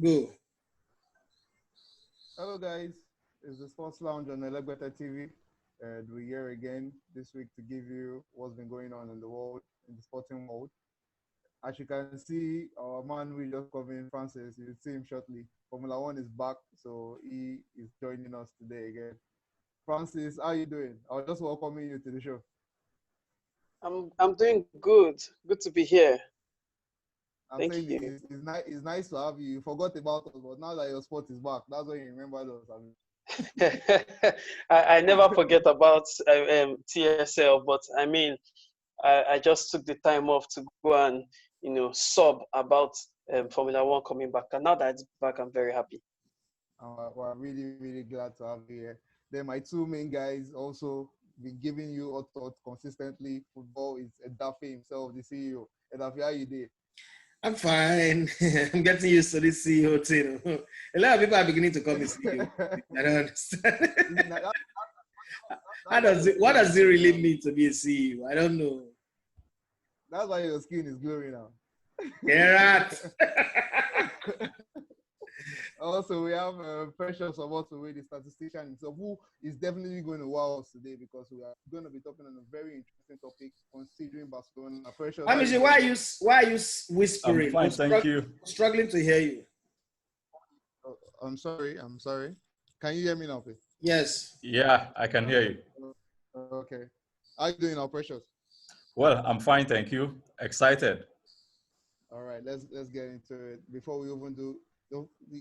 Go. Hello, guys. It's the Sports Lounge on Elegbeta TV. We're here again this week to give you what's been going on in the world, in the sporting world. As you can see, our man we just come in, Francis. You'll see him shortly. Formula One is back, so he is joining us today again. Francis, how you doing? I was just welcoming you to the show. I'm doing good. Good to be here. I'm Thank saying you. it's nice to have you. You forgot about us, but now that your sport is back, that's when you remembered us. I never forget about TSL, but I mean, I just took the time off to go and sub about Formula One coming back, and now that it's back, I'm very happy. We're really, really glad to have you here. Then my two main guys also been giving you a thought consistently. Football is Edafe himself, the CEO. Edafe, how you did? I'm fine. I'm getting used to this CEO thing. A lot of people are beginning to call me CEO. I don't understand. What does it really mean to be a CEO? I don't know. That's why your skin is glowing now. Gerard. Also, we have Precious Omusuwe, the statistician himself, who is definitely going to wow us today because we are going to be talking on a very interesting topic considering Barcelona. Precious, why are you whispering? I'm fine, thank you. I'm struggling to hear you. Oh, I'm sorry. Can you hear me now, please? Yes. Yeah, I can hear you. Okay. How you doing now, Precious? Well, I'm fine, thank you. Excited. All right, let's get into it. Before we even do,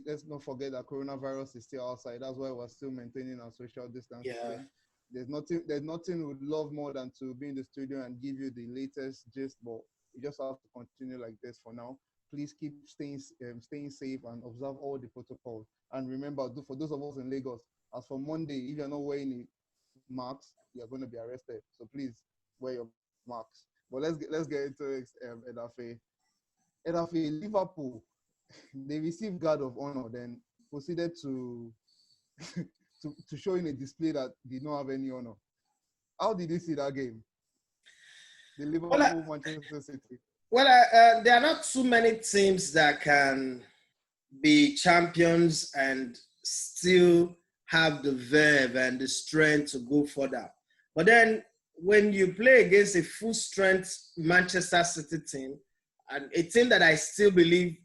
let's not forget that coronavirus is still outside. That's why we're still maintaining our social distancing. Yeah. There's nothing we'd love more than to be in the studio and give you the latest gist, but we just have to continue like this for now. Please keep staying safe and observe all the protocols. And remember, for those of us in Lagos, as for Monday, if you're not wearing a mask, you're going to be arrested. So please wear your masks. But let's get into it, Edafe. Edafe, Liverpool, they received guard of honor, then proceeded to to show in a display that did not have any honor. How did you see that game? The Liverpool Manchester City. Well, there are not too many teams that can be champions and still have the verve and the strength to go further. But then when you play against a full-strength Manchester City team, and a team that I still believe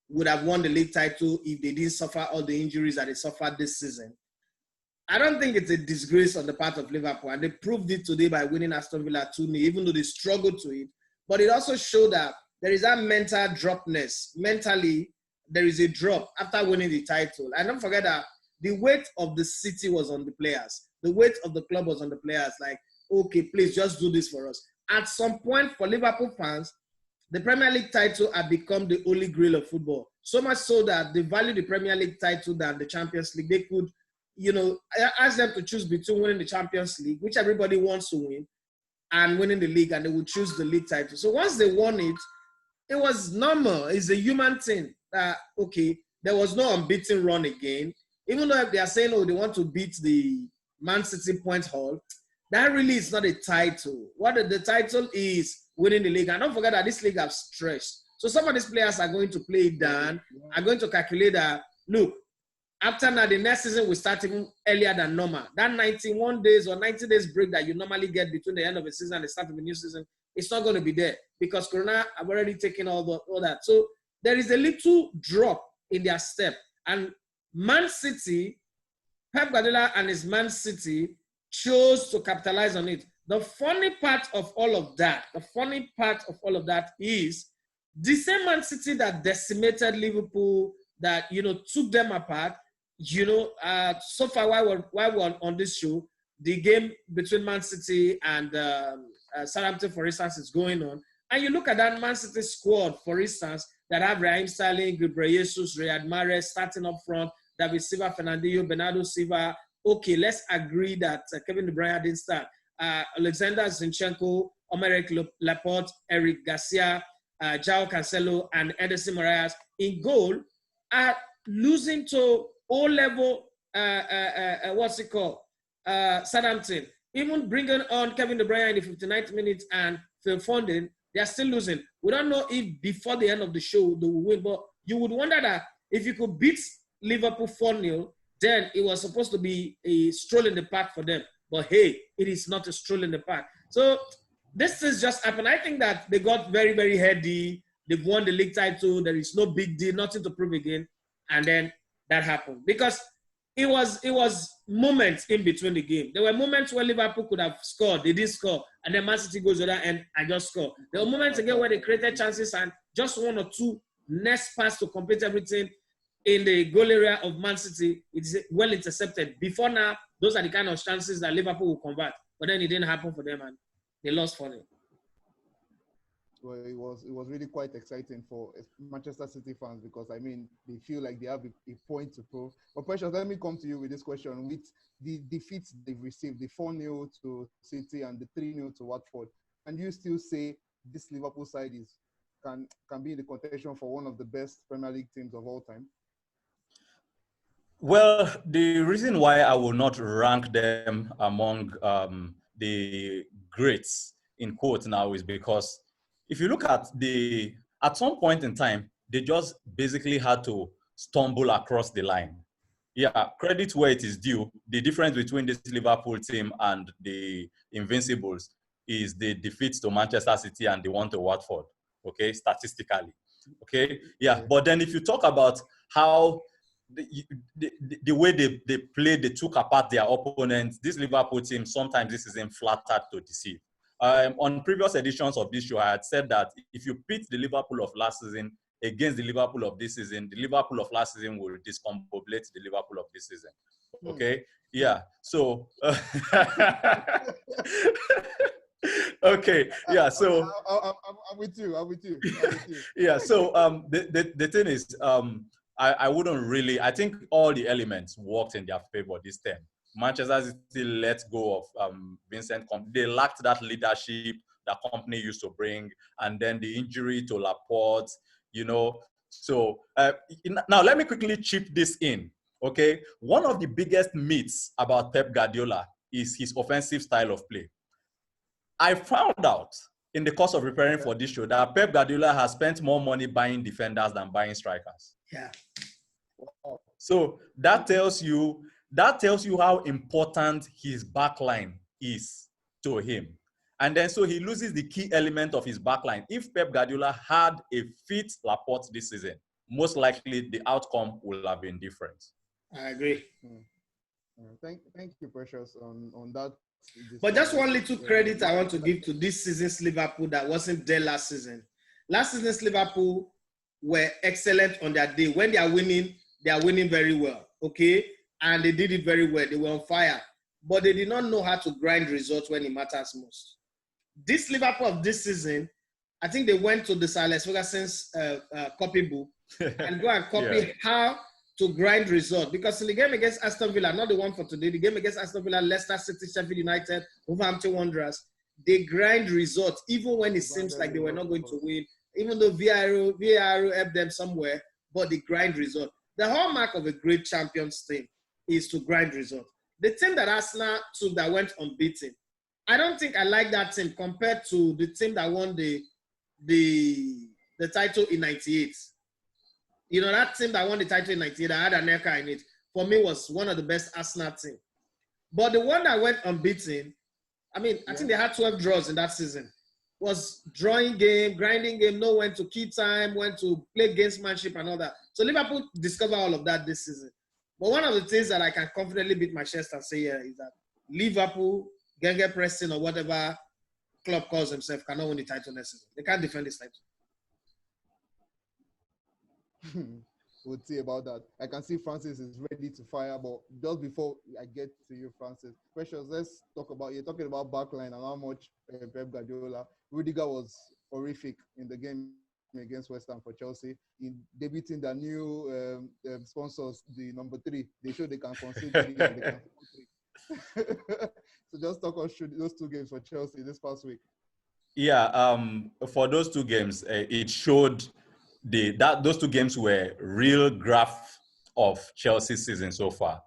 would have won the league title if they didn't suffer all the injuries that they suffered this season, I don't think it's a disgrace on the part of Liverpool. And they proved it today by winning Aston Villa 2-0, even though they struggled to it. But it also showed that there is that mental dropness. Mentally, there is a drop after winning the title. And don't forget that the weight of the city was on the players. The weight of the club was on the players. Like, okay, please just do this for us. At some point, for Liverpool fans, the Premier League title had become the holy grail of football. So much so that they value the Premier League title than the Champions League. They could, ask them to choose between winning the Champions League, which everybody wants to win, and winning the league, and they would choose the league title. So once they won it, it was normal. It's a human thing. Okay, there was no unbeaten run again. Even though if they are saying, oh, they want to beat the Man City point haul, that really is not a title. What the title is winning the league. And don't forget that this league has stretched. So some of these players are going to play it down, are going to calculate that, look, after now, the next season will start even earlier than normal. That 91 days or 90 days break that you normally get between the end of the season and the start of the new season, it's not going to be there because Corona have already taken all that. So there is a little drop in their step. And Man City, Pep Guardiola and his Man City chose to capitalize on it. The funny part of all of that is the same Man City that decimated Liverpool, that, took them apart. So far while we're on this show, the game between Man City and Southampton, for instance, is going on. And you look at that Man City squad, for instance, that have Raheem Sterling, Gabriel Jesus, Riyad Mahrez starting up front, David Silva, Fernandinho, Bernardo Silva. Okay, let's agree that Kevin De Bruyne didn't start. Alexander Zinchenko, Omeric Laporte, Eric Garcia, João Cancelo, and Ederson Moraes in goal are losing to O-level, Southampton. Even bringing on Kevin De Bruyne in the 59th minute and Phil Foden, they are still losing. We don't know if before the end of the show they will win, but you would wonder that if you could beat Liverpool 4-0, then it was supposed to be a stroll in the park for them. But hey, it is not a stroll in the park. So this has just happened. I think that they got very, very heady. They've won the league title. There is no big deal, nothing to prove again. And then that happened. Because it was moments in between the game. There were moments where Liverpool could have scored. They didn't score. And then Man City goes to that end and just score. There were moments again where they created chances and just one or two next pass to complete everything in the goal area of Man City. It's well intercepted. Before now, those are the kind of chances that Liverpool will convert. But then it didn't happen for them and they lost 4-0. Well, it was really quite exciting for Manchester City fans because, I mean, they feel like they have a point to prove. But Precious, let me come to you with this question. With the defeats they've received, the 4-0 to City and the 3-0 to Watford, and you still say this Liverpool side can be in the contention for one of the best Premier League teams of all time? Well, the reason why I will not rank them among the greats in quotes now is because if you look at at some point in time, they just basically had to stumble across the line. Yeah, credit where it is due. The difference between this Liverpool team and the Invincibles is the defeats to Manchester City and the one to Watford, okay, statistically. Okay, yeah. But then if you talk about how the way they played, they took apart their opponents, this Liverpool team, sometimes this isn't flattered to deceive. On previous editions of this show, I had said that if you pit the Liverpool of last season against the Liverpool of this season, the Liverpool of last season will discombobulate the Liverpool of this season. Okay? Yeah. So, okay. Yeah. So, I'm with you. Yeah. So, the thing is, I wouldn't really, I think all the elements worked in their favor this time. Manchester City let go of Vincent Kompany. They lacked that leadership that Kompany used to bring, and then the injury to Laporte, you know. So now let me quickly chip this in, okay? One of the biggest myths about Pep Guardiola is his offensive style of play. I found out in the course of preparing for this show that Pep Guardiola has spent more money buying defenders than buying strikers. Yeah. So that tells you how important his backline is to him. And then so he loses the key element of his backline. If Pep Guardiola had a fit Laporte this season, most likely the outcome will have been different. I agree. Thank you, Precious, on that. But just one little credit I want to give to this season's Liverpool that wasn't there last season. Last season's Liverpool were excellent on their day. When they are winning very well, okay? And they did it very well. They were on fire. But they did not know how to grind results when it matters most. This Liverpool of this season, I think they went to the Sir Alex Ferguson's copybook and go and copy how to grind results. Because in the game against Aston Villa, not the one for today, the game against Aston Villa, Leicester City, Sheffield United, Wolverhampton Wanderers, they grind results even when it seems like they were not going to win, even though VAR helped them somewhere, but they grind results. The hallmark of a great champions team is to grind results. The team that Arsenal took that went unbeaten, I don't think I like that team compared to the team that won the title in 98. You know, that team that won the title in 98, that had Anelka in it, for me was one of the best Arsenal team. But the one that went unbeaten, I mean, I think they had 12 draws in that season. Was drawing game, grinding game, know when to key time, when to play gamesmanship and all that. So Liverpool discovered all of that this season. But one of the things that I can confidently beat my chest and say here is that Liverpool, Genge Preston or whatever club calls themselves cannot win the title next season. They can't defend this title. We'll see about that. I can see Francis is ready to fire, but just before I get to you, Francis, Precious, let's talk about, you're talking about backline and how much Pep Guardiola, Rudiger was horrific in the game against West Ham for Chelsea. In debuting the new sponsors, the number 3, they show they can concede 3 and they can score 3. So just talk us through those 2 games for Chelsea this past week. Yeah, for those 2 games, it showed those 2 games were real graph of Chelsea's season so far.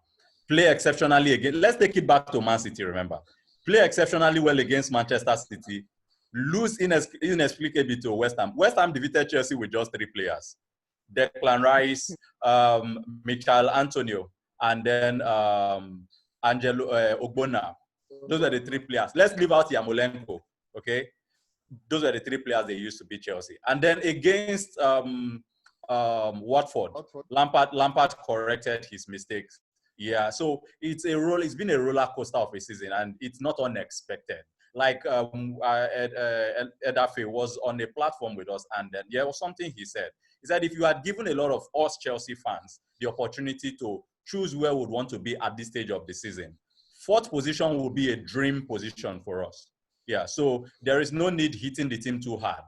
Play exceptionally again. Let's take it back to Man City, remember. Play exceptionally well against Manchester City. Lose inexplicably to West Ham. West Ham defeated Chelsea with just 3 players. Declan Rice, Michael Antonio, and then Angelo Ogbonna. Those are the three players. Let's leave out Yarmolenko, okay? Those are the three players they used to beat Chelsea. And then against Watford, Lampard corrected his mistakes. Yeah, so it's been a roller coaster of a season, and it's not unexpected. Like Edafe was on a platform with us, and then there was something he said. He said if you had given a lot of us Chelsea fans the opportunity to choose where we would want to be at this stage of the season, fourth position would be a dream position for us. Yeah, so there is no need hitting the team too hard.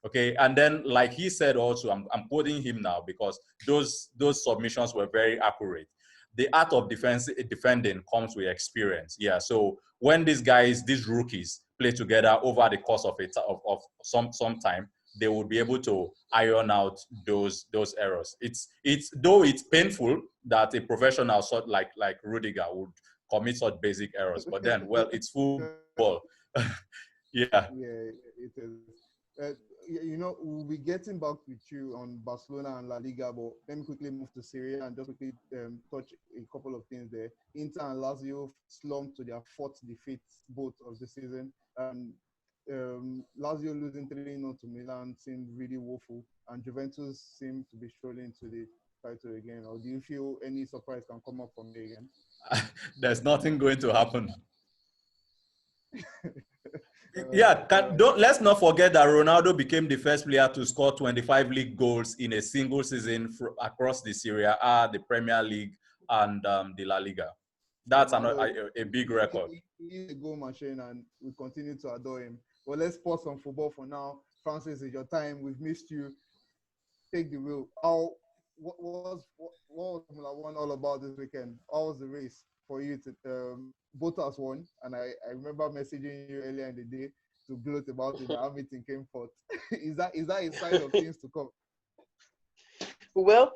Okay, and then like he said also, I'm quoting him now because those submissions were very accurate. The art of defending comes with experience. Yeah, so when these rookies play together over the course of some time, they will be able to iron out those errors. It's though it's painful that a professional sort like Rudiger would commit such basic errors, but then it's football. Yeah. Yeah, it is. We'll be getting back with you on Barcelona and La Liga, but let me quickly move to Serie A and just quickly touch a couple of things there. Inter and Lazio slumped to their fourth defeat both of the season. Lazio losing 3-0 to Milan seemed really woeful, and Juventus seemed to be strolling to the title again. Or do you feel any surprise can come up from there again? There's nothing going to happen. Yeah, let's not forget that Ronaldo became the first player to score 25 league goals in a single season across the Serie A, the Premier League, and the La Liga. That's a big record. He's a goal machine, and we continue to adore him. Well, let's pause on football for now. Francis, it's your time. We've missed you. Take the wheel. What was Formula One all about this weekend? How was the race for you? Bottas won, and I remember messaging you earlier in the day to gloat about it. Hamilton came fourth. Is that a sign of things to come? Well,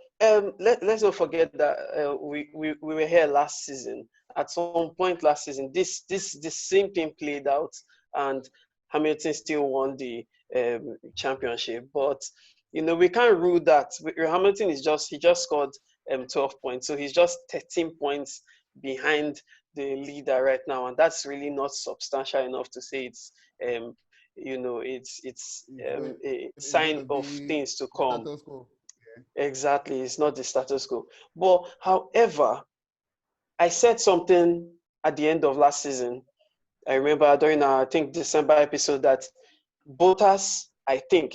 let's not forget that we were here last season. At some point last season, this same thing played out, and Hamilton still won the championship. But we can't rule that. Hamilton he just scored 12 points, so he's just 13 points behind the leader right now, and that's really not substantial enough to say it's a sign of things to come. Yeah. Exactly, it's not the status quo. But however, I said something at the end of last season. I remember during our December episode that Bottas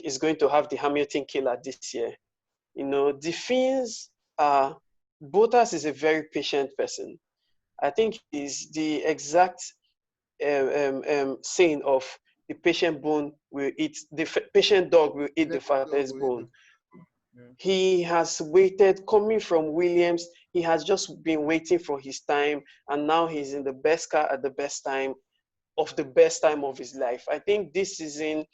is going to have the Hamilton killer this year. The Finns Bottas is a very patient person. I think is the exact saying of the patient patient dog will eat the fattest bone. Yeah. He has waited, coming from Williams, he has just been waiting for his time, and now he's in the best car at the best time of his life. I think this season,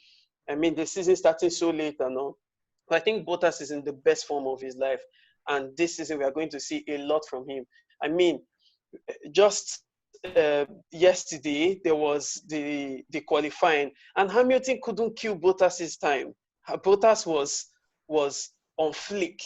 the season starting so late and all, but I think Bottas is in the best form of his life, and this season we are going to see a lot from him. Just yesterday there was the qualifying, and Hamilton couldn't kill Bottas's time. Bottas was on flick.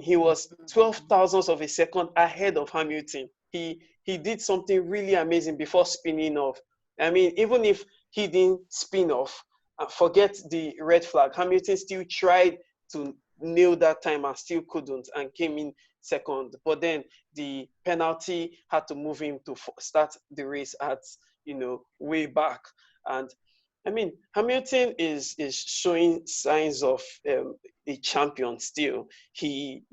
He was 12 thousandths of a second ahead of Hamilton. He did something really amazing before spinning off. Even if he didn't spin off, forget the red flag, Hamilton still tried to nail that time and still couldn't, and came in second. But then the penalty had to move him to start the race at way back. And Hamilton is showing signs of a champion still. He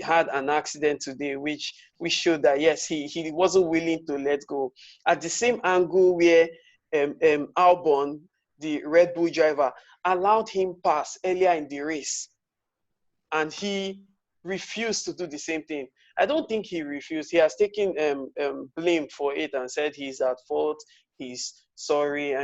had an accident today which showed that yes, he wasn't willing to let go. At the same angle where Albon, the Red Bull driver, allowed him pass earlier in the race, and he refused to do the same thing. I don't think he refused. He has taken blame for it and said he's at fault. He's sorry.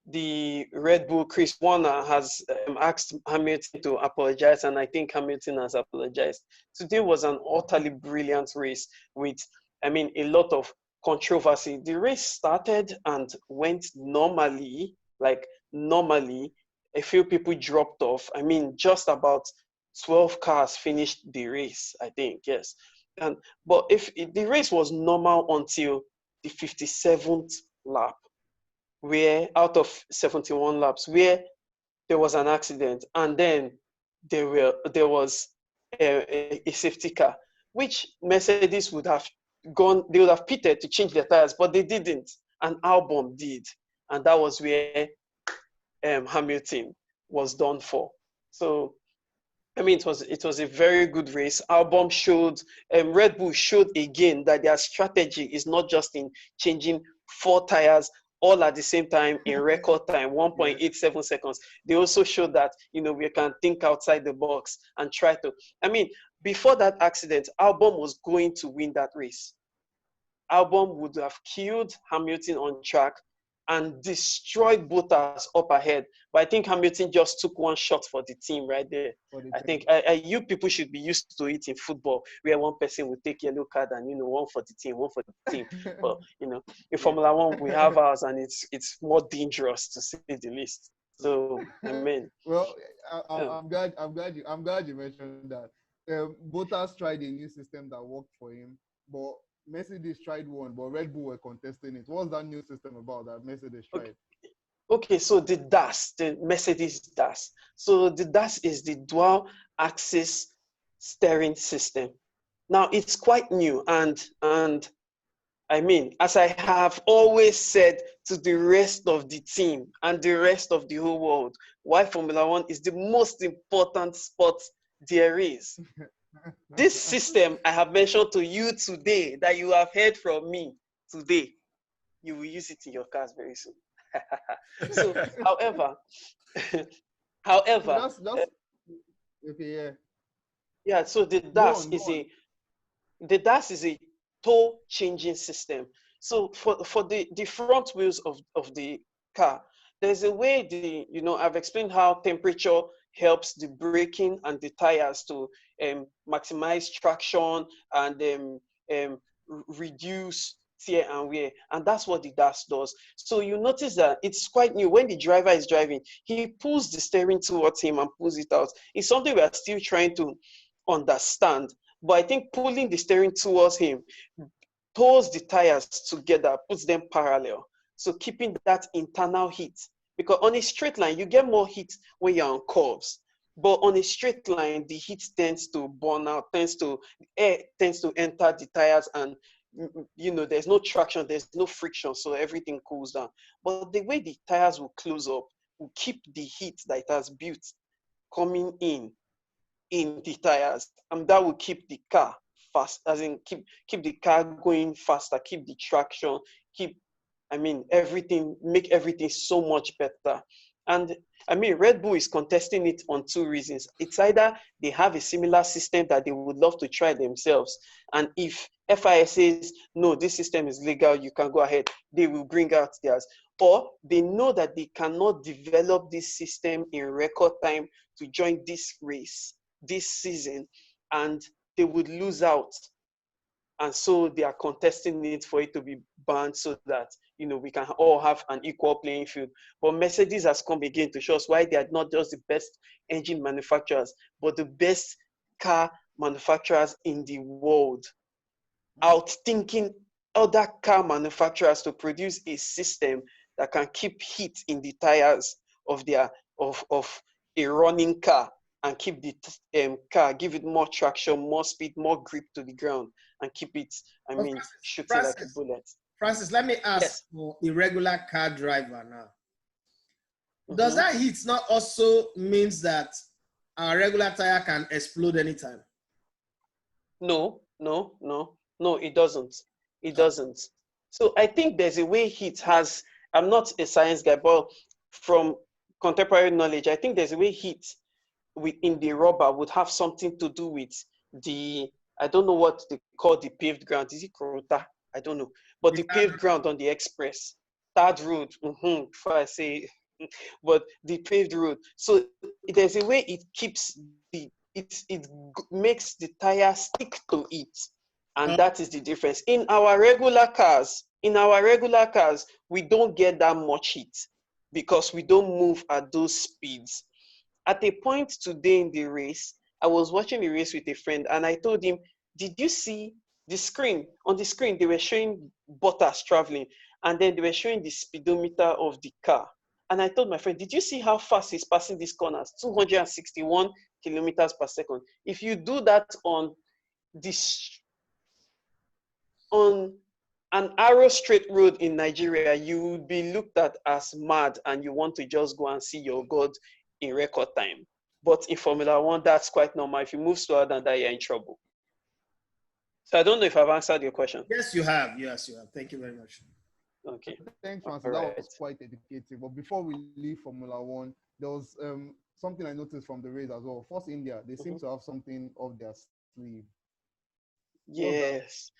The Red Bull, Chris Warner, has asked Hamilton to apologize, and I think Hamilton has apologized. Today was an utterly brilliant race with, a lot of controversy. The race started and went normally, a few people dropped off. I mean, just about 12 cars finished the race, I think, yes. But if the race was normal until the 57th lap, where out of 71 laps, where there was an accident, and then there was a safety car, which Mercedes would have gone, they would have pitted to change their tires, but they didn't, and Albon did, and that was where Hamilton was done for. So I mean, it was a very good race. Albon showed, Red Bull showed again that their strategy is not just in changing 4 tires all at the same time in record time, 1.87 seconds. They also showed that, we can think outside the box and try to. I mean, before that accident, Albon was going to win that race. Albon would have killed Hamilton on track and destroyed Bottas up ahead. But I think Hamilton just took one shot for the team right there. I think you people should be used to it in football, where one person will take yellow card and, one for the team, one for the team. But, in Formula One, we have ours, and it's more dangerous, to say the least. So, I mean. Well, I'm glad you mentioned that. Bottas tried a new system that worked for him, but Mercedes tried one, but Red Bull were contesting it. What's that new system about that Mercedes tried? Okay, so the DAS, the Mercedes DAS. So the DAS is the dual axis steering system. Now it's quite new, and I mean, as I have always said to the rest of the team and the rest of the whole world, why Formula One is the most important sport there is. This system I have mentioned to you today, that you have heard from me today, you will use it in your cars very soon. So, however, That's okay, yeah. So the DAS is a toe changing system. So for the front wheels of the car, there's a way I've explained how temperature helps the braking and the tires to maximize traction and reduce tear and wear, and that's what the DAS does. So you notice that it's quite new. When the driver is driving, he pulls the steering towards him and pulls it out. It's something we are still trying to understand, but I think pulling the steering towards him pulls the tires together, puts them parallel, so keeping that internal heat, because on a straight line you get more heat when you're on curves, but on a straight line the heat tends to burn out, air tends to enter the tires, and there's no traction, there's no friction, so everything cools down. But the way the tires will close up will keep the heat that it has built coming in the tires, and that will keep the car fast, as in keep the car going faster, keep the traction, make everything so much better. And I mean, Red Bull is contesting it on two reasons. It's either they have a similar system that they would love to try themselves, and if FIA says, no, this system is legal, you can go ahead, they will bring out theirs. Or they know that they cannot develop this system in record time to join this race, this season, and they would lose out. And so they are contesting it for it to be banned, so that we can all have an equal playing field. But Mercedes has come again to show us why they are not just the best engine manufacturers, but the best car manufacturers in the world, outthinking other car manufacturers to produce a system that can keep heat in the tires of a running car, and keep the car, give it more traction, more speed, more grip to the ground, and keep it, shooting like a bullet. Francis, let me ask, yes, for a regular car driver now. Does Mm-hmm. that heat not also means that our regular tire can explode anytime? No, it doesn't. It doesn't. So I think there's a way heat has, I'm not a science guy, but from contemporary knowledge, I think there's a way heat in the rubber would have something to do with I don't know what they call the paved ground. Is it Corota? I don't know. But the paved ground on the express, third road, before I say, but the paved road. So there's a way it keeps it makes the tire stick to it. And that is the difference. In our regular cars, we don't get that much heat. because we don't move at those speeds. At a point today in the race, I was watching the race with a friend and I told him, did you see the screen? On the screen, they were showing Bottas traveling and then they were showing the speedometer of the car. And I told my friend, did you see how fast he's passing these corners? 261 kilometers per second. If you do that on this, on an arrow straight road in Nigeria, you will be looked at as mad and you want to just go and see your God in record time. But in Formula One, that's quite normal. If you move slower than that, you're in trouble. So I don't know if I've answered your question. Yes, you have. Yes, you have. Thank you very much. Okay. Thanks, Francis. All That right. was quite educative. But before we leave Formula One, there was something I noticed from the race as well. Force India, they seem to have something up their sleeve. Yes.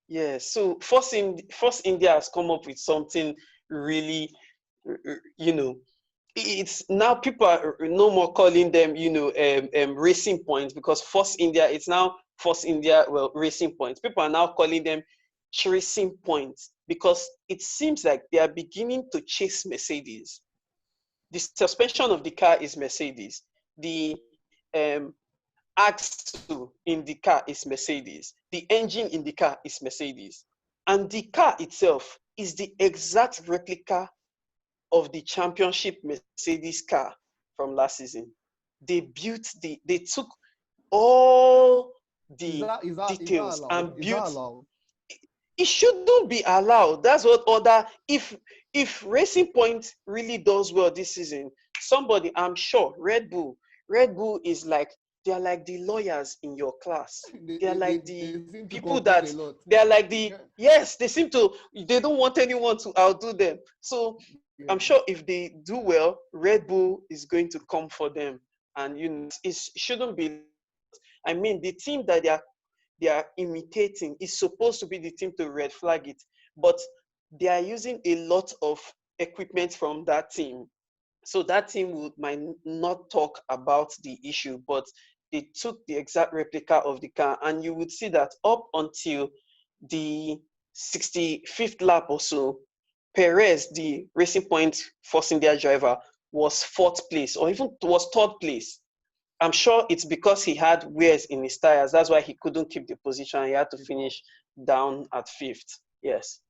Yes. So Force India has come up with something really, it's now people are no more calling them, racing points, because Force India, it's now Force India, well, racing points. People are now calling them chasing points because it seems like they are beginning to chase Mercedes. The suspension of the car is Mercedes. The axle in the car is Mercedes. The engine in the car is Mercedes. And the car itself is the exact replica of the championship Mercedes car from last season. They took all the details and built. It shouldn't be allowed. That's what if Racing Point really does well this season, somebody, I'm sure, Red Bull is like, they're like the lawyers in your class. They're like the people that, they're like the, yes, they don't want anyone to outdo them. So I'm sure if they do well, Red Bull is going to come for them. And it shouldn't be, I mean, the team that they are imitating is supposed to be the team to red flag it, but they are using a lot of equipment from that team. So that team might not talk about the issue, but they took the exact replica of the car. And you would see that up until the 65th lap or so, Perez, the Racing Point Force India driver, was 4th place or even was 3rd place. I'm sure it's because he had wears in his tires. That's why he couldn't keep the position. He had to finish down at 5th. Yes.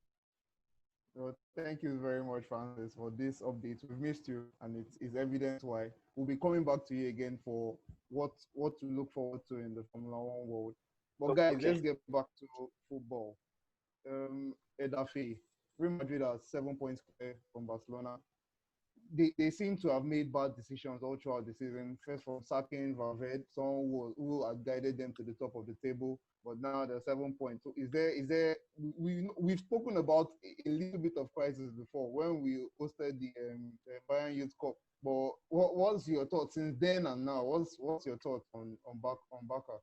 Well, thank you very much, Francis, for this update. We've missed you, and it's evident why. We'll be coming back to you again for what to look forward to in the Formula One world. But guys, let's get back to football. Edafe, Real Madrid are 7 points clear from Barcelona. They seem to have made bad decisions all throughout the season. First from sacking Valverde, someone who had guided them to the top of the table, but now they're 7 points. So is there we've spoken about a little bit of crisis before when we hosted the Bayern Youth Cup. But what's your thoughts since then and now? What's your thoughts on Barca?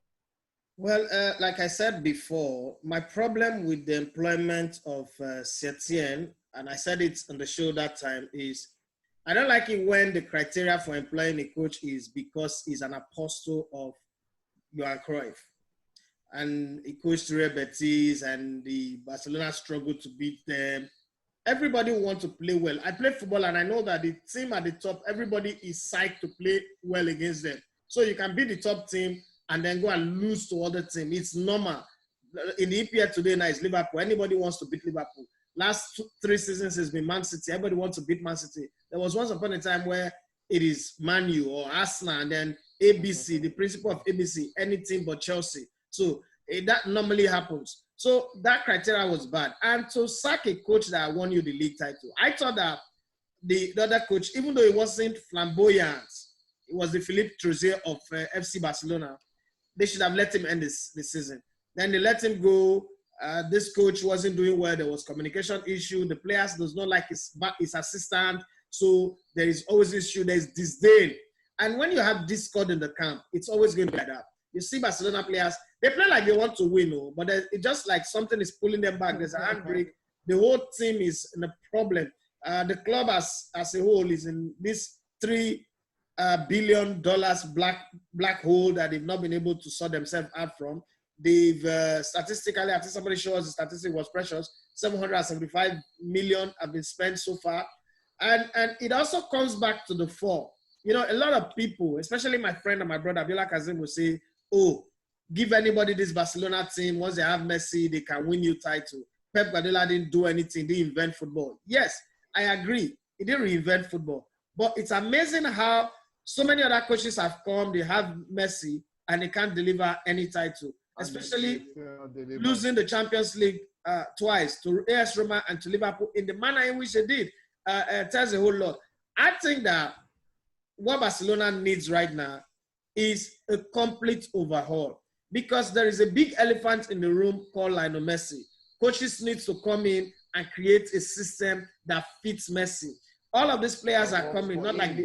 Well, like I said before, my problem with the employment of Setien, and I said it on the show that time, is I don't like it when the criteria for employing a coach is because he's an apostle of Johan Cruyff. And he coached Real Betis and the Barcelona struggled to beat them. Everybody wants to play well. I play football and I know that the team at the top, everybody is psyched to play well against them. So you can beat the top team and then go and lose to other team. It's normal. In the EPL today now is Liverpool. Anybody wants to beat Liverpool. Last 3 seasons has been Man City. Everybody wants to beat Man City. There was once upon a time where it is Man U or Arsenal and then ABC, the principle of ABC, any team but Chelsea. So that normally happens. So that criteria was bad. And to sack a coach that won you the league title, I thought that the other coach, even though it wasn't flamboyant, it was the Philippe Troussier of FC Barcelona, they should have let him end this season. Then they let him go. This coach wasn't doing well. There was communication issue. The players does not like his assistant. So there is always issue. There's disdain. And when you have discord in the camp, it's always going to be like that. You see Barcelona players, they play like they want to win, but it's just like something is pulling them back. There's a handbrake. The whole team is in a problem. The club as a whole is in this $3 billion black hole that they've not been able to sort themselves out from. They've statistically, I think somebody showed us the statistic was precious. 775 million have been spent so far. And it also comes back to the fore. You know, a lot of people, especially my friend and my brother, Abiola Kazim, will say, oh, give anybody this Barcelona team, once they have Messi, they can win you title. Pep Guardiola didn't do anything, didn't invent football. Yes, I agree. He didn't reinvent football. But it's amazing how so many other coaches have come, they have Messi, and they can't deliver any title. Especially losing the Champions League twice to AS Roma and to Liverpool in the manner in which they did. Tells a whole lot. I think that what Barcelona needs right now is a complete overhaul because there is a big elephant in the room called Lionel Messi. Coaches need to come in and create a system that fits Messi. All of these players are coming, not like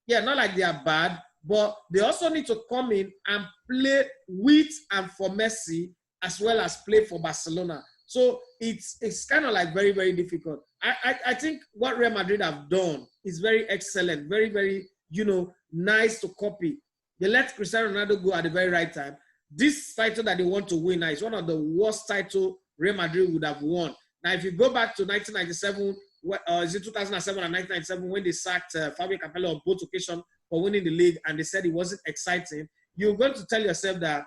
not like they are bad, but they also need to come in and play with and for Messi as well as play for Barcelona. So it's kind of like very, very difficult. I think what Real Madrid have done is very excellent, very, very, nice to copy. They let Cristiano Ronaldo go at the very right time. This title that they want to win now is one of the worst titles Real Madrid would have won. Now, if you go back to 1997, is it 2007 and 1997 when they sacked Fabio Capello on both occasions for winning the league and they said it wasn't exciting, you're going to tell yourself that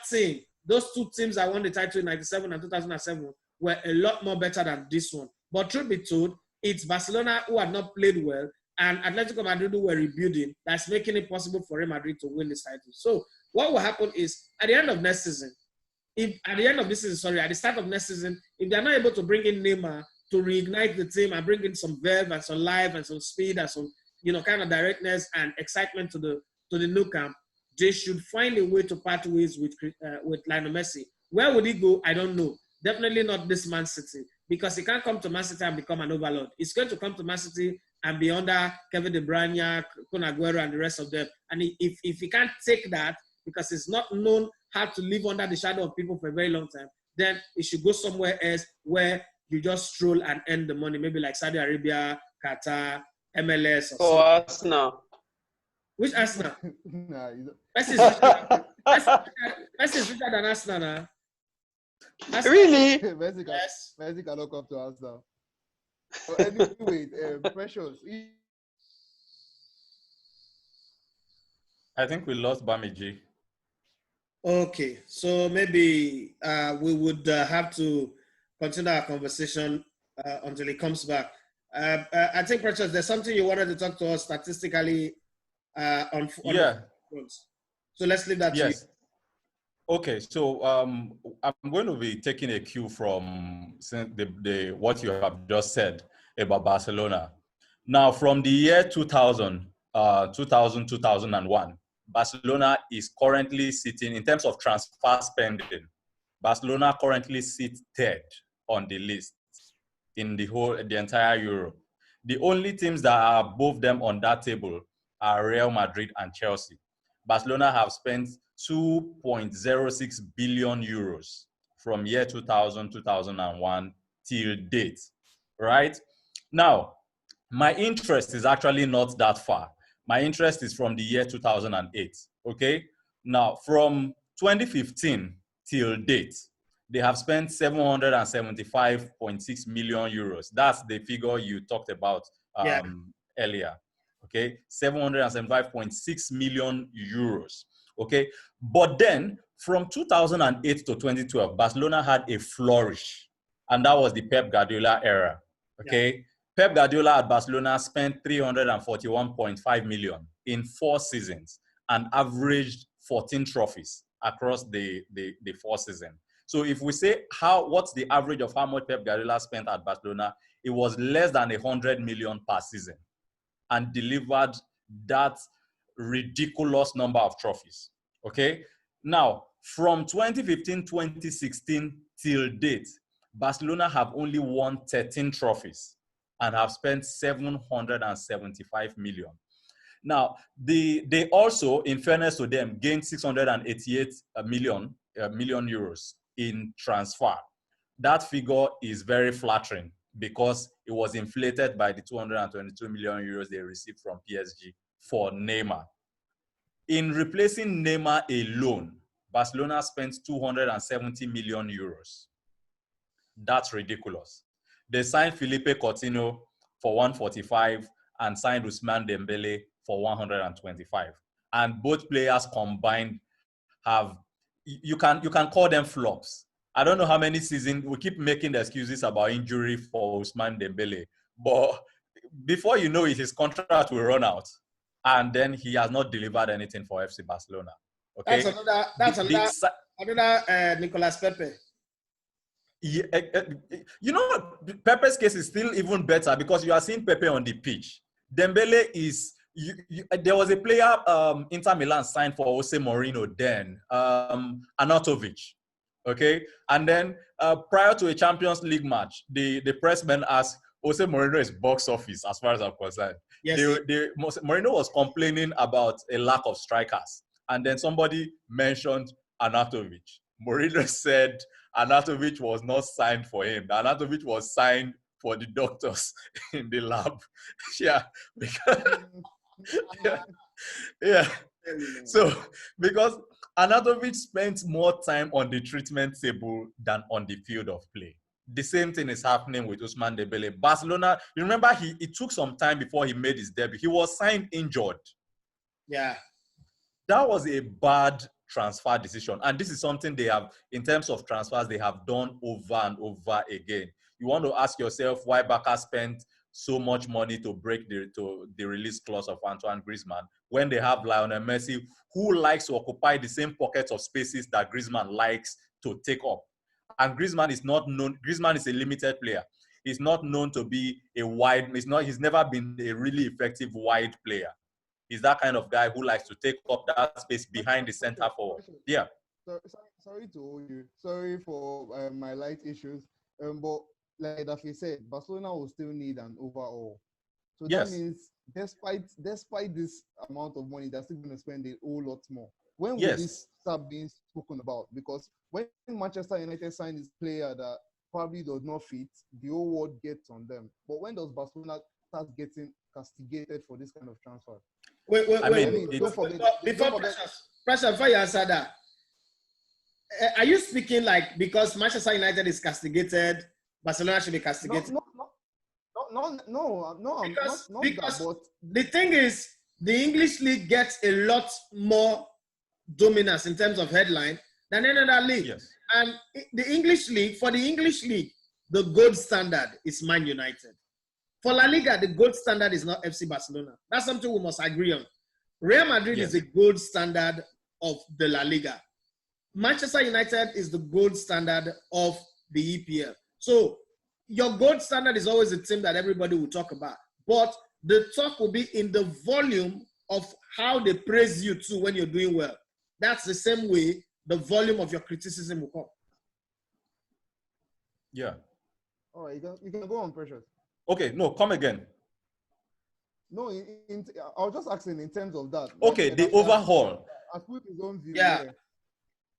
team, those two teams that won the title in 97 and 2007 were a lot more better than this one. But truth be told, it's Barcelona who had not played well and Atletico Madrid who were rebuilding that's making it possible for Real Madrid to win this title. So what will happen is at the end of next season, at the start of next season, if they're not able to bring in Neymar to reignite the team and bring in some verve and some life and some speed and some, kind of directness and excitement to the new camp, they should find a way to part ways with Lionel Messi. Where would he go? I don't know. Definitely not this Man City because he can't come to Man City and become an overlord. He's going to come to Man City and be under Kevin De Bruyne, Kun Aguero, and the rest of them. And if he can't take that because he's not known how to live under the shadow of people for a very long time, then he should go somewhere else where you just stroll and earn the money, maybe like Saudi Arabia, Qatar, MLS. Or Arsenal. Which Arsenal? Nah, Messi is richer than Arsenal now. Really? Messi cannot come to Arsenal. But anyway, Precious. I think we lost Bamiji. Okay, so maybe we would have to continue our conversation until he comes back. I think, Precious, there's something you wanted to talk to us statistically on fronts. So let's leave that to you. Okay, so I'm going to be taking a cue from what you have just said about Barcelona. Now, from the year 2000, 2001, Barcelona is currently sitting, in terms of transfer spending, Barcelona currently sits third on the list in the entire Europe. The only teams that are above them on that table are Real Madrid and Chelsea. Barcelona have spent 2.06 billion euros from year 2000, 2001 till date, right? Now, my interest is actually not that far. My interest is from the year 2008, okay? Now, from 2015 till date, they have spent 775.6 million euros. That's the figure you talked about earlier, okay? 775.6 million euros, okay? But then, from 2008 to 2012, Barcelona had a flourish, and that was the Pep Guardiola era, okay? Yeah. Pep Guardiola at Barcelona spent 341.5 million in 4 seasons and averaged 14 trophies across the 4 seasons. So if we say what's the average of how much Pep Guardiola spent at Barcelona, it was less than 100 million per season and delivered that ridiculous number of trophies, okay? Now, from 2015-2016 till date, Barcelona have only won 13 trophies and have spent 775 million. Now, they also, in fairness to them, gained 688 million euros in transfer. That figure is very flattering because it was inflated by the 222 million euros they received from PSG for Neymar. In replacing Neymar alone, Barcelona spent 270 million euros. That's ridiculous. They signed Felipe Coutinho for 145 and signed Ousmane Dembele for 125. And both players combined have, you can call them flops. I don't know how many seasons we keep making the excuses about injury for Ousmane Dembele, but before you know it, his contract will run out, and then he has not delivered anything for FC Barcelona. Okay, another Nicolas Pepe. Yeah, Pepe's case is still even better because you are seeing Pepe on the pitch. Dembele is. There was a player Inter Milan signed for Jose Mourinho then, Anatovic. Okay, and then prior to a Champions League match, the pressman asked, Jose Mourinho is box office as far as I'm concerned. Yes. Mourinho was complaining about a lack of strikers, and then somebody mentioned Anatovic. Mourinho said Anatovic was not signed for him. Anatovic was signed for the doctors in the lab. Yeah. Yeah. So, because Anatovic spent more time on the treatment table than on the field of play. The same thing is happening with Ousmane Dembele. Barcelona, you remember it took some time before he made his debut. He was signed injured. Yeah. That was a bad transfer decision. And this is something they have, in terms of transfers, they have done over and over again. You want to ask yourself why Barca spent so much money to break the release clause of Antoine Griezmann when they have Lionel Messi, who likes to occupy the same pockets of spaces that Griezmann likes to take up. And Griezmann is not known, Griezmann is a limited player. He's not known to be he's never been a really effective wide player. He's that kind of guy who likes to take up that space behind the center forward. Yeah. Sorry to hold you. Sorry for my light issues. But like Daffy said, Barcelona will still need an overhaul. So yes. That means despite this amount of money, they're still going to spend a whole lot more. When will yes. this start being spoken about? Because when Manchester United sign this player that probably does not fit, the whole world gets on them. But when does Barcelona start getting castigated for this kind of transfer? Wait. Before you answer that, are you speaking like because Manchester United is castigated, Barcelona should be castigated? No. Because that, but the thing is, the English league gets a lot more dominance in terms of headline than any other league. Yes. And the English league, the gold standard is Man United. For La Liga, the gold standard is not FC Barcelona. That's something we must agree on. Real Madrid is the gold standard of the La Liga. Manchester United is the gold standard of the EPL. So your gold standard is always a team that everybody will talk about. But the talk will be in the volume of how they praise you too when you're doing well. That's the same way the volume of your criticism will come. Yeah. All right, you can go on, Precious. Okay, no, come again. No, I was just asking in terms of that. Okay, the overhaul. I put his own view.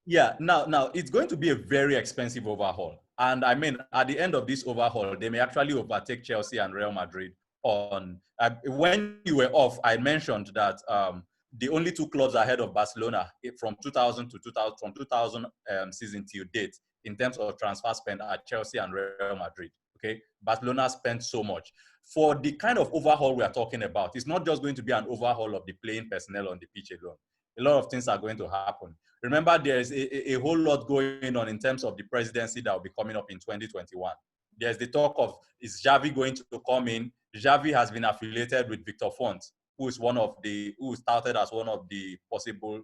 Yeah. Now it's going to be a very expensive overhaul, and I mean, at the end of this overhaul, they may actually overtake Chelsea and Real Madrid. On when you were off, I mentioned that the only two clubs ahead of Barcelona from 2000 season till date in terms of transfer spend are Chelsea and Real Madrid. Okay, Barcelona spent so much. For the kind of overhaul we are talking about, it's not just going to be an overhaul of the playing personnel on the pitch alone. A lot of things are going to happen. Remember, there's a whole lot going on in terms of the presidency that will be coming up in 2021. There's the talk of, is Xavi going to come in? Xavi has been affiliated with Victor Font, who started as one of the possible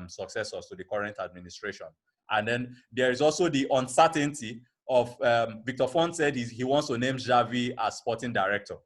successors to the current administration. And then there is also the uncertainty of Victor Font said he wants to name Xavi as sporting director.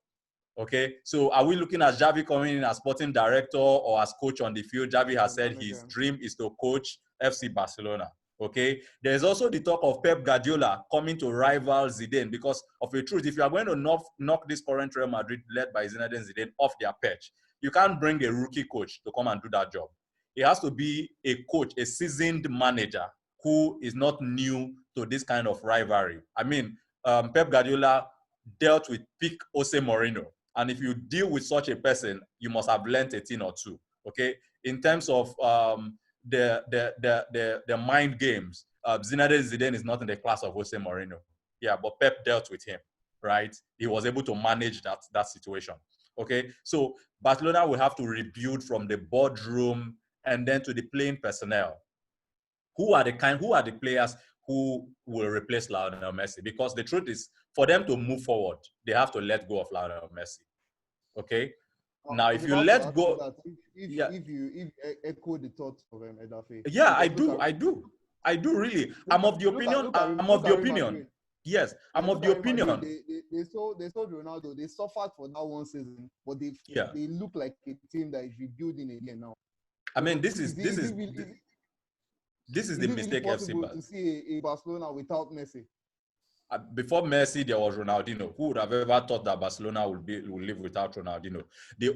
Okay, so are we looking at Xavi coming in as sporting director or as coach on the field? Xavi has said his dream is to coach FC Barcelona. Okay, there's also the talk of Pep Guardiola coming to rival Zidane because of a truth. If you are going to knock this current Real Madrid led by Zinedine Zidane off their perch, you can't bring a rookie coach to come and do that job. It has to be a coach, a seasoned manager who is not new to this kind of rivalry. I mean, Pep Guardiola dealt with peak Jose Mourinho. And if you deal with such a person, you must have learnt a thing or two, okay? In terms of the mind games, Zinedine Zidane is not in the class of Jose Mourinho. Yeah, but Pep dealt with him. right? He was able to manage that situation. Okay, so Barcelona will have to rebuild from the boardroom and then to the playing personnel. Who are the players who will replace Lionel Messi? Because the truth is, for them to move forward, they have to let go of Lionel Messi. Okay. Now, if you let go, if you echo the thoughts of Edafe. Yeah, I do really. I'm of the opinion. Yes, I'm of the opinion. They sold Ronaldo. They suffered for that one season, but they look like a team that is rebuilding again now. I mean, this is the mistake FC. Possible to see a Barcelona without Messi. Before Messi, there was Ronaldinho. Who would have ever thought that Barcelona will live without Ronaldinho? The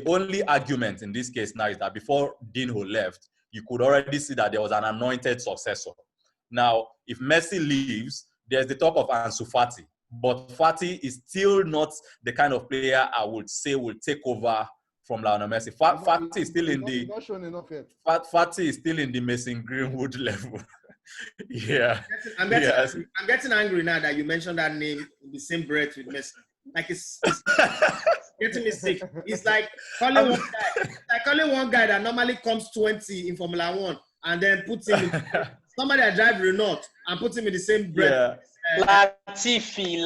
only argument in this case now is that before Dinho left, you could already see that there was an anointed successor. Now, if Messi leaves, there's the talk of Ansu Fati, but Fati is still not the kind of player I would say will take over from Lionel Messi. Fati is still in the Fati is still in the Mason Greenwood level. Yeah. I'm getting angry now that you mentioned that name in the same breath with Messi. Like it's getting me sick. It's like calling one guy that normally comes 20 in Formula 1 and then put him in, somebody that drives Renault and put him in the same breath. Yeah. Latifi.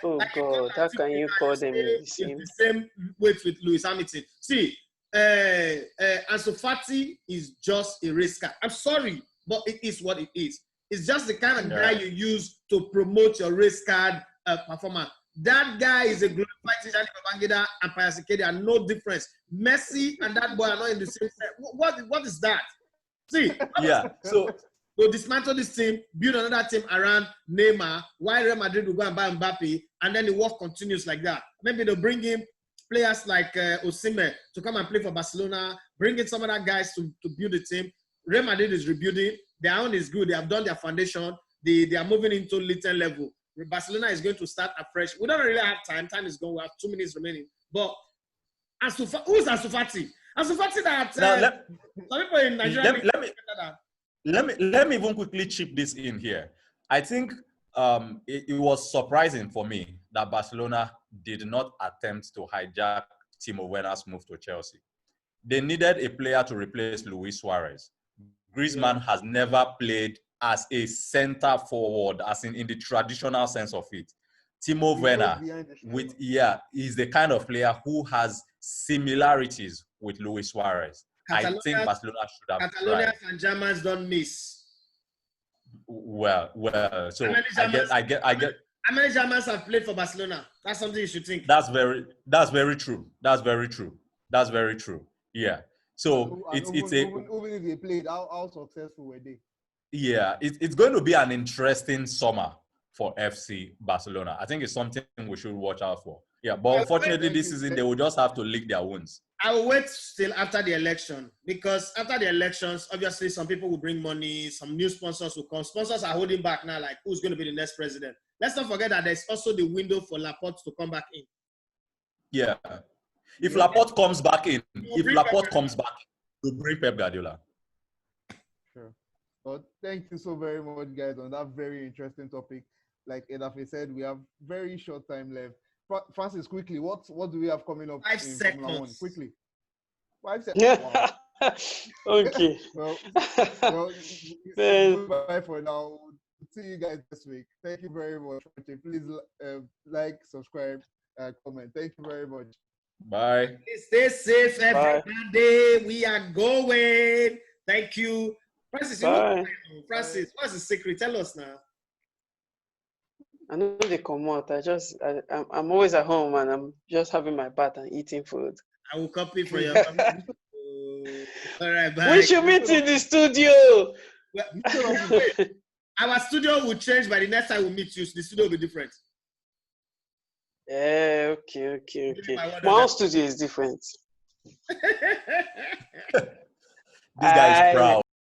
Oh like God, how can you call them the same? The same weight with Lewis Hamilton. See, Ansu Fati is just a race car. I'm sorry, but it is what it is. It's just the kind of guy you use to promote your race car performance. That guy is a glorified Tijani Babangida and Payasikedi, and no difference. Messi and that boy are not in the same set. What is that? See, so we'll dismantle this team, build another team around Neymar, while Real Madrid will go and buy Mbappe, and then the work continues like that. Maybe they'll bring in players like Omusuwe to come and play for Barcelona, bring in some other guys to build the team. Real Madrid is rebuilding. Their own is good. They have done their foundation. They are moving into little level. Barcelona is going to start afresh. We don't really have time. Time is gone. We have 2 minutes remaining. But who's Ansu Fati? Ansu Fati that some people in Nigeria let me even quickly chip this in here. I think it was surprising for me that Barcelona did not attempt to hijack Timo Werner's move to Chelsea. They needed a player to replace Luis Suarez. Griezmann has never played as a center forward, as in the traditional sense of it. Timo Werner is the kind of player who has similarities with Luis Suarez. I think Barcelona should have Catalonians and Germans don't miss. Well. So I get. How many Germans have played for Barcelona? That's something you should think. That's very true. Yeah. So even if they played, how successful were they? Yeah, it's going to be an interesting summer for FC Barcelona. I think it's something we should watch out for. Yeah, but unfortunately this season they will just have to lick their wounds. I will wait till after the election, because after the elections, obviously some people will bring money, some new sponsors will come. Sponsors are holding back now, like who's going to be the next president. Let's not forget that there's also the window for Laporte to come back in. Yeah. If Laporte comes back in, we'll bring Pep Guardiola. Sure. Well, thank you so very much, guys, on that very interesting topic. Like Edafe said, we have very short time left. Francis, quickly, what do we have coming up? 5 seconds. Quickly. 5 seconds. Wow. Okay. well, bye for now. See you guys this week. Thank you very much. Please like, subscribe, comment. Thank you very much. Bye. Stay safe, everybody. We are going. Thank you. Francis, Francis, what's the secret? Tell us now. I know they come out. I'm always at home and I'm just having my bath and eating food. I will copy for you. All right, bye. We should meet in the studio. Well, our studio will change by the next time we meet you. The studio will be different. Yeah, okay. My own studio is different. This guy is proud.